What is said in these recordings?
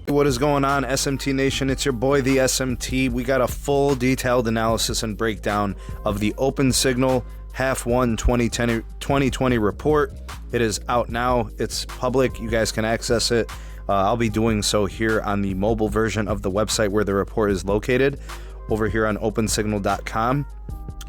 What is going on, SMT Nation? It's your boy, the SMT. We got a full detailed analysis and breakdown of the Open Signal Half 1 2020 report. It is out now. It's public. You guys can access it. I'll be doing so here on the mobile version of the website where the report is located, over here on opensignal.com.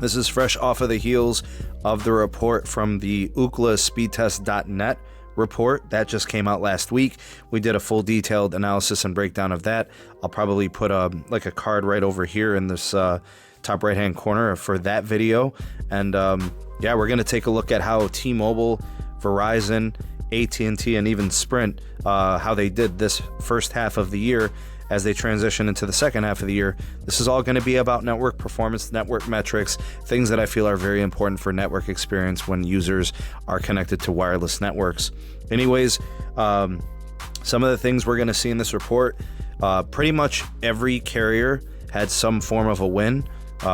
This is fresh off of the heels of the report from the ookla-speedtest.net report that just came out last week. We did a full detailed analysis and breakdown of that. I'll probably put a card right over here in this top right hand corner for that video. And yeah, we're going to take a look at how T-Mobile, Verizon, AT&T, and even Sprint, how they did this first half of the year as they transition into the second half of the year. This is all going to be about network performance, network metrics, things that I feel are very important for network experience when users are connected to wireless networks. Anyways, some of the things we're going to see in this report, pretty much every carrier had some form of a win.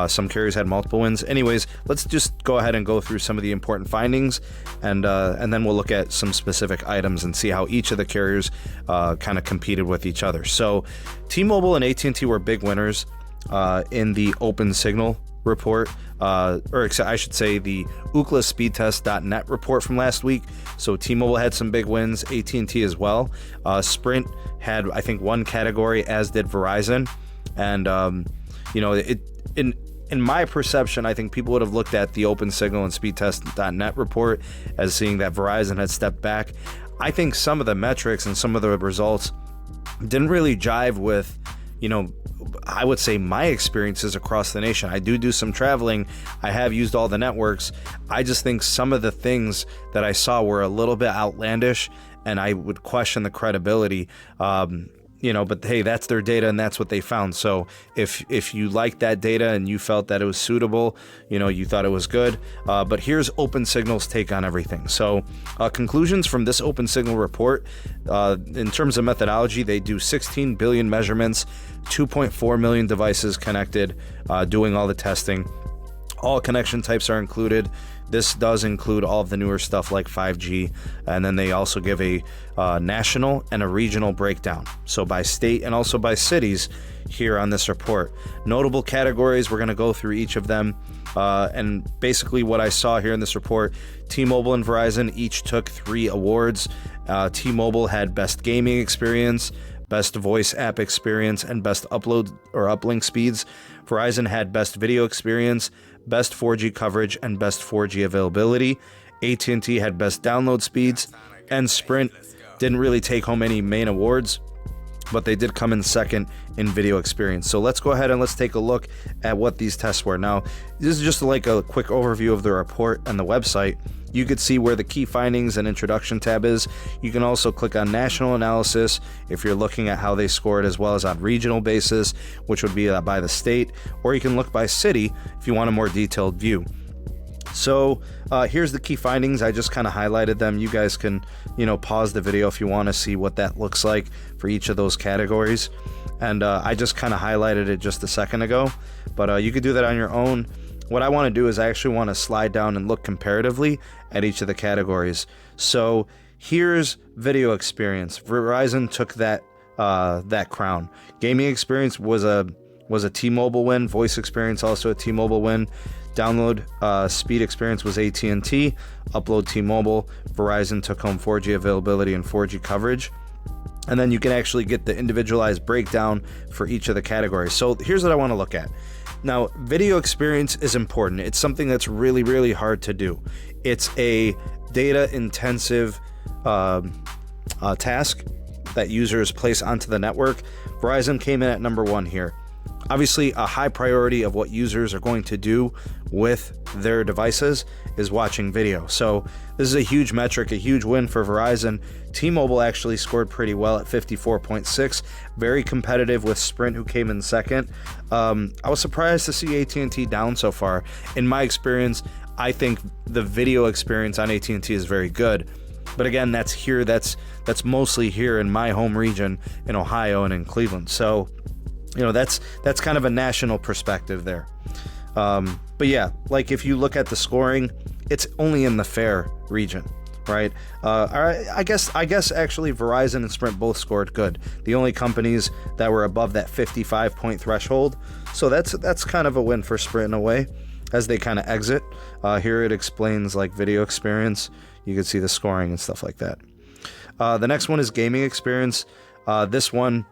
Some carriers had multiple wins. Anyways, let's just go ahead and go through some of the important findings, and then we'll look at some specific items and see how each of the carriers kind of competed with each other. So T-Mobile and AT&T were big winners in the Open Signal report, or I should say the ookla-speedtest.net report from last week. So T-Mobile had some big wins, AT&T as well. Sprint had, I think, one category, as did Verizon. And in my perception, I think people would have looked at the Open Signal and speedtest.net report as seeing that Verizon had stepped back. I think some of the metrics and some of the results didn't really jive with, I would say, my experiences across the nation. I do some traveling. I have used all the networks. I just think some of the things that I saw were a little bit outlandish, and I would question the credibility. But hey, that's their data and that's what they found. So if you liked that data and you felt that it was suitable, you thought it was good. But here's Open Signal's take on everything. So conclusions from this Open Signal report, in terms of methodology, they do 16 billion measurements, 2.4 million devices connected, doing all the testing. All connection types are included. This does include all of the newer stuff like 5G, and then they also give a national and a regional breakdown, so by state and also by cities here on this report. Notable categories, we're going to go through each of them, and basically what I saw here in this report, T-Mobile and Verizon each took 3 awards. T-Mobile had Best Gaming Experience, Best Voice App Experience, and Best Upload or Uplink Speeds. Verizon had Best Video Experience, Best 4G Coverage, and Best 4G Availability. AT&T had Best Download Speeds, and Sprint didn't really take home any main awards, but they did come in second in video experience. So let's go ahead and let's take a look at what these tests were. Now, this is just like a quick overview of the report and the website. You could see where the key findings and introduction tab is. You can also click on national analysis if you're looking at how they scored, as well as on regional basis, which would be by the state, or you can look by city if you want a more detailed view. So here's the key findings. I just kind of highlighted them. You guys can, pause the video if you want to see what that looks like for each of those categories. And I just kind of highlighted it just a second ago, but you could do that on your own. What I want to do is I actually want to slide down and look comparatively at each of the categories. So here's video experience. Verizon took that crown. Gaming experience was a T-Mobile win. Voice experience also a T-Mobile win. Download speed experience was AT&T. Upload T-Mobile. Verizon took home 4G availability and 4G coverage. And then you can actually get the individualized breakdown for each of the categories. So here's what I want to look at. Now, video experience is important. It's something that's really, really hard to do. It's a data-intensive task that users place onto the network. Verizon came in at number 1 here. Obviously, a high priority of what users are going to do with their devices is watching video. So this is a huge metric, a huge win for Verizon. T-Mobile actually scored pretty well at 54.6, very competitive with Sprint, who came in second. I was surprised to see AT&T down so far. In my experience, I think the video experience on AT&T is very good. But again, that's mostly here in my home region in Ohio and in Cleveland. So, that's kind of a national perspective there. But yeah, like if you look at the scoring, it's only in the fair region, right? I guess actually Verizon and Sprint both scored good. The only companies that were above that 55 point threshold. So that's kind of a win for Sprint in a way as they kind of exit. Here it explains like video experience. You can see the scoring and stuff like that. The next one is gaming experience. This one,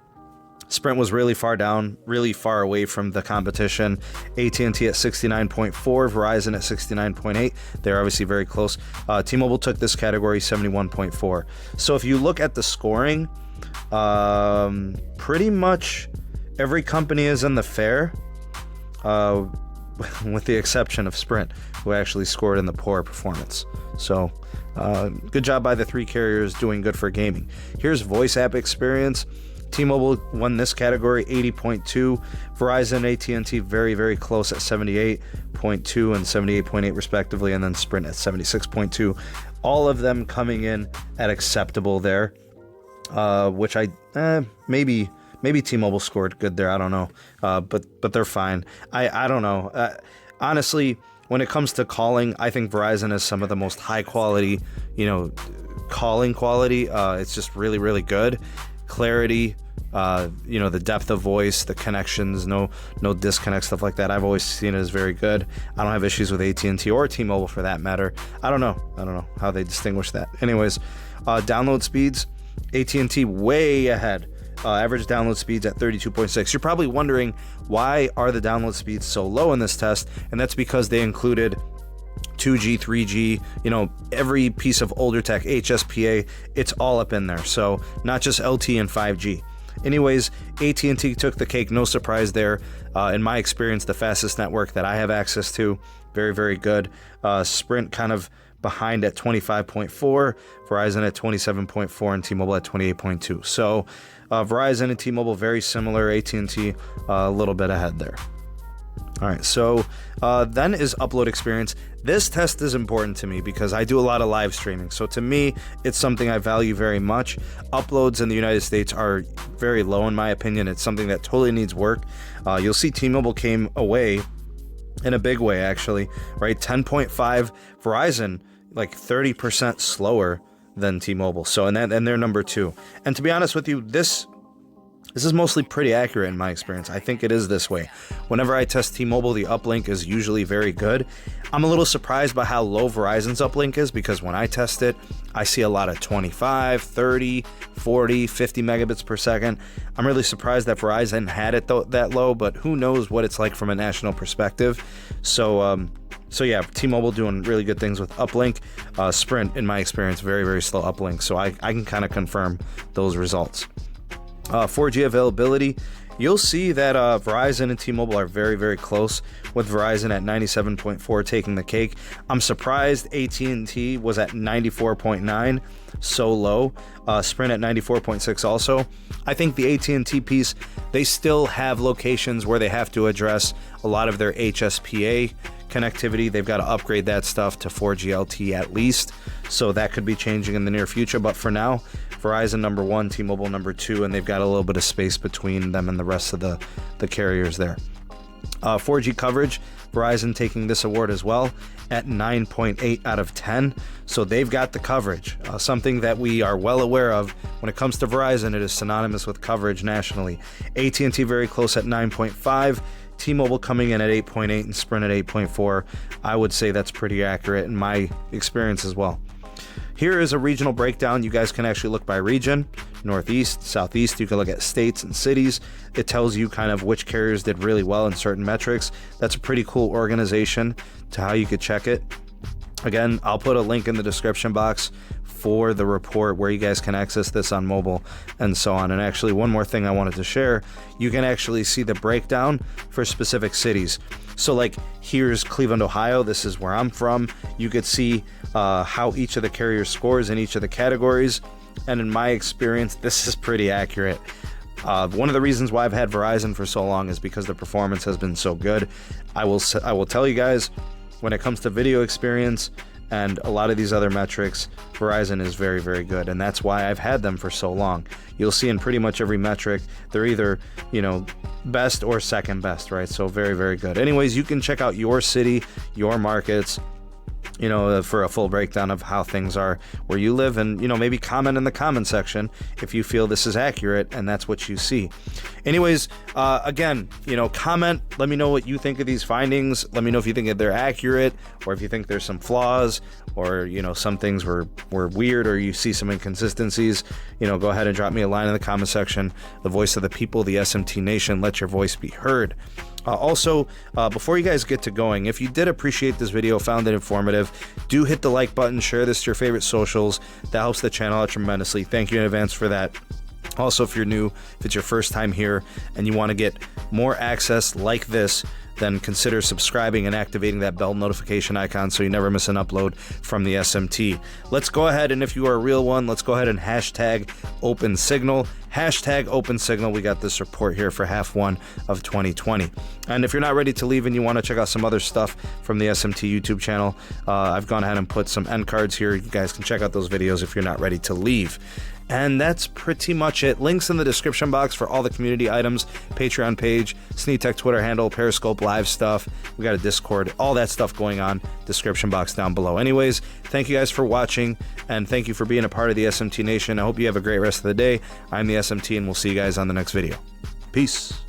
Sprint was really far down, really far away from the competition. AT&T at 69.4, Verizon at 69.8. They're obviously very close. T-Mobile took this category, 71.4. So if you look at the scoring, pretty much every company is in the fair, with the exception of Sprint, who actually scored in the poor performance. So good job by the three carriers doing good for gaming. Here's voice app experience. T-Mobile won this category, 80.2. Verizon, AT&T very, very close at 78.2 and 78.8 respectively, and then Sprint at 76.2. All of them coming in at acceptable there, which maybe T-Mobile scored good there. I don't know, but they're fine. I don't know. Honestly, when it comes to calling, I think Verizon is some of the most high quality, calling quality. It's just really, really good. Clarity, the depth of voice, the connections, no disconnect, stuff like that. I've always seen it as very good. I don't have issues with AT&T or T-Mobile for that matter. I don't know how they distinguish that. Anyways, download speeds, AT&T way ahead. Average download speeds at 32.6. You're probably wondering, why are the download speeds so low in this test? And that's because they included 2G, 3G, every piece of older tech, HSPA, it's all up in there. So not just LTE and 5G. Anyways, AT&T took the cake, no surprise there. In my experience, the fastest network that I have access to, very, very good. Sprint kind of behind at 25.4, Verizon at 27.4, and T-Mobile at 28.2. So Verizon and T-Mobile very similar, AT&T a little bit ahead there. All right, so then is upload experience. This test is important to me because I do a lot of live streaming. So to me, it's something I value very much. Uploads in the United States are very low in my opinion. It's something that totally needs work. You'll see T-Mobile came away in a big way, actually, right? 10.5, Verizon, like 30% slower than T-Mobile. So, and they're number 2. And to be honest with you, this is mostly pretty accurate in my experience. I think it is this way. Whenever I test T-Mobile, the uplink is usually very good. I'm a little surprised by how low Verizon's uplink is because when I test it, I see a lot of 25, 30, 40, 50 megabits per second. I'm really surprised that Verizon had it that low, but who knows what it's like from a national perspective. So yeah, T-Mobile doing really good things with uplink. Sprint, in my experience, very, very slow uplink. So I can kind of confirm those results. 4G availability, you'll see that Verizon and T-Mobile are very, very close, with Verizon at 97.4 taking the cake. I'm surprised AT&T was at 94.9, so low. Sprint at 94.6 also. I think the AT&T piece, they still have locations where they have to address a lot of their HSPA connectivity. They've got to upgrade that stuff to 4G LTE at least, so that could be changing in the near future. But for now, Verizon number 1, T-Mobile number 2, and they've got a little bit of space between them and the rest of the carriers there. 4G coverage, Verizon taking this award as well at 9.8 out of 10. So they've got the coverage, something that we are well aware of. When it comes to Verizon, it is synonymous with coverage nationally. AT&T very close at 9.5. T-Mobile coming in at 8.8 and Sprint at 8.4. I would say that's pretty accurate in my experience as well. Here is a regional breakdown. You guys can actually look by region, Northeast, Southeast. You can look at states and cities. It tells you kind of which carriers did really well in certain metrics. That's a pretty cool organization to how you could check it. Again, I'll put a link in the description box for the report where you guys can access this on mobile and so on. And actually, one more thing I wanted to share, you can actually see the breakdown for specific cities. So like here's Cleveland, Ohio. This is where I'm from. You could see how each of the carriers scores in each of the categories. And in my experience, this is pretty accurate. One of the reasons why I've had Verizon for so long is because the performance has been so good. I will tell you guys, when it comes to video experience, And a lot of these other metrics, Verizon is very, very good. And that's why I've had them for so long. You'll see in pretty much every metric, they're either, best or second best, right? So very, very good. Anyways, you can check out your city, your markets, for a full breakdown of how things are where you live, and maybe comment in the comment section if you feel this is accurate and that's what you see. Anyways, again, comment, let me know what you think of these findings. Let me know if you think that they're accurate, or if you think there's some flaws, or some things were weird, or you see some inconsistencies. Go ahead and drop me a line in the comment section. The voice of the people, the SMT Nation, let your voice be heard. Also, before you guys get to going, if you did appreciate this video, found it informative, do hit the like button, share this to your favorite socials. That helps the channel out tremendously. Thank you in advance for that. Also, if you're new, if it's your first time here and you want to get more access like this, then consider subscribing and activating that bell notification icon so you never miss an upload from the SMT. Let's go ahead, and if you are a real one, let's go ahead and hashtag open signal. Hashtag open signal. We got this report here for half one of 2020. And if you're not ready to leave and you want to check out some other stuff from the SMT YouTube channel, I've gone ahead and put some end cards here. You guys can check out those videos if you're not ready to leave. And that's pretty much it. Links in the description box for all the community items, Patreon page, SneedTech Twitter handle, Periscope live stuff. We got a Discord, all that stuff going on. Description box down below. Anyways, thank you guys for watching, and thank you for being a part of the SMT Nation. I hope you have a great rest of the day. I'm the SMT, and we'll see you guys on the next video. Peace.